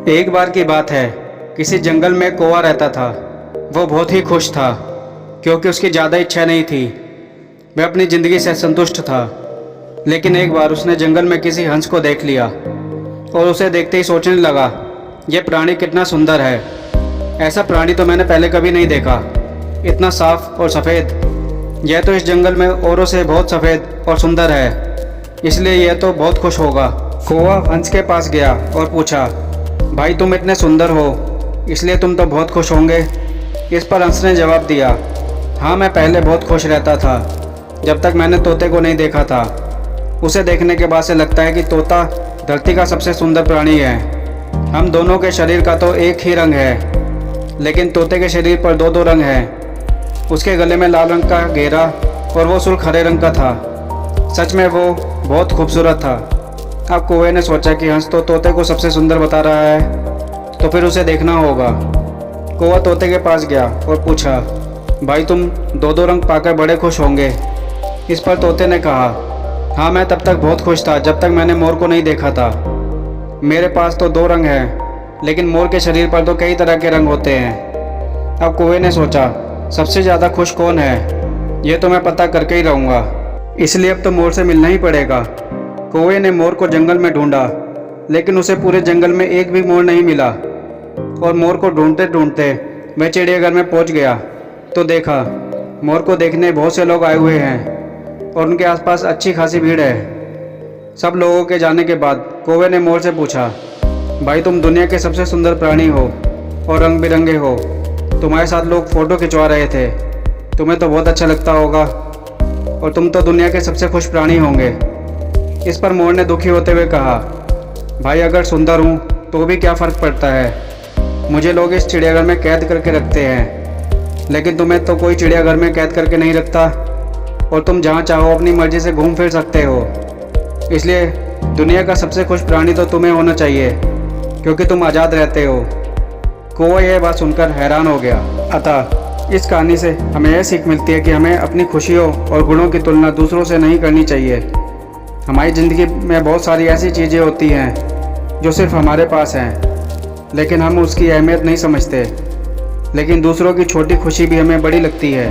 एक बार की बात है, किसी जंगल में कौवा रहता था। वो बहुत ही खुश था क्योंकि उसकी ज़्यादा इच्छा नहीं थी। वह अपनी ज़िंदगी से संतुष्ट था। लेकिन एक बार उसने जंगल में किसी हंस को देख लिया और उसे देखते ही सोचने लगा, यह प्राणी कितना सुंदर है। ऐसा प्राणी तो मैंने पहले कभी नहीं देखा, इतना साफ और सफ़ेद। यह तो इस जंगल में औरों से बहुत सफ़ेद और सुंदर है, इसलिए यह तो बहुत खुश होगा। कौवा हंस के पास गया और पूछा, भाई तुम इतने सुंदर हो, इसलिए तुम तो बहुत खुश होंगे। इस पर हंस ने जवाब दिया, हाँ मैं पहले बहुत खुश रहता था, जब तक मैंने तोते को नहीं देखा था। उसे देखने के बाद से लगता है कि तोता धरती का सबसे सुंदर प्राणी है। हम दोनों के शरीर का तो एक ही रंग है, लेकिन तोते के शरीर पर दो दो रंग हैं। उसके गले में लाल रंग का घेरा और वो सुर्ख हरे रंग का था। सच में वो बहुत खूबसूरत था। अब कौवे ने सोचा कि हंस तो तोते को सबसे सुंदर बता रहा है, तो फिर उसे देखना होगा। कौवा तोते के पास गया और पूछा, भाई तुम दो दो रंग पाकर बड़े खुश होंगे। इस पर तोते ने कहा, हाँ मैं तब तक बहुत खुश था जब तक मैंने मोर को नहीं देखा था। मेरे पास तो दो रंग हैं, लेकिन मोर के शरीर पर तो कई तरह के रंग होते हैं। अब कौवे ने सोचा, सबसे ज़्यादा खुश कौन है, ये तो मैं पता करके ही रहूँगा, इसलिए अब तो मोर से मिलना ही पड़ेगा। कौवे ने मोर को जंगल में ढूंढा, लेकिन उसे पूरे जंगल में एक भी मोर नहीं मिला। और मोर को ढूंढते ढूंढते वह चिड़ियाघर में पहुंच गया तो देखा मोर को देखने बहुत से लोग आए हुए हैं और उनके आसपास अच्छी खासी भीड़ है। सब लोगों के जाने के बाद कौवे ने मोर से पूछा, भाई तुम दुनिया के सबसे सुंदर प्राणी हो और रंग बिरंगे हो। तुम्हारे साथ लोग फ़ोटो खिंचवा रहे थे, तुम्हें तो बहुत अच्छा लगता होगा और तुम तो दुनिया के सबसे खुश प्राणी होंगे। इस पर मोर ने दुखी होते हुए कहा, भाई अगर सुंदर हूँ तो भी क्या फ़र्क पड़ता है, मुझे लोग इस चिड़ियाघर में कैद करके रखते हैं, लेकिन तुम्हें तो कोई चिड़ियाघर में कैद करके नहीं रखता और तुम जहाँ चाहो अपनी मर्जी से घूम फिर सकते हो। इसलिए दुनिया का सबसे खुश प्राणी तो तुम्हें होना चाहिए, क्योंकि तुम आज़ाद रहते हो। कौवा यह बात सुनकर हैरान हो गया। अतः इस कहानी से हमें यह सीख मिलती है कि हमें अपनी खुशियों और गुणों की तुलना दूसरों से नहीं करनी चाहिए। हमारी ज़िंदगी में बहुत सारी ऐसी चीज़ें होती हैं जो सिर्फ हमारे पास हैं, लेकिन हम उसकी अहमियत नहीं समझते। लेकिन दूसरों की छोटी खुशी भी हमें बड़ी लगती है।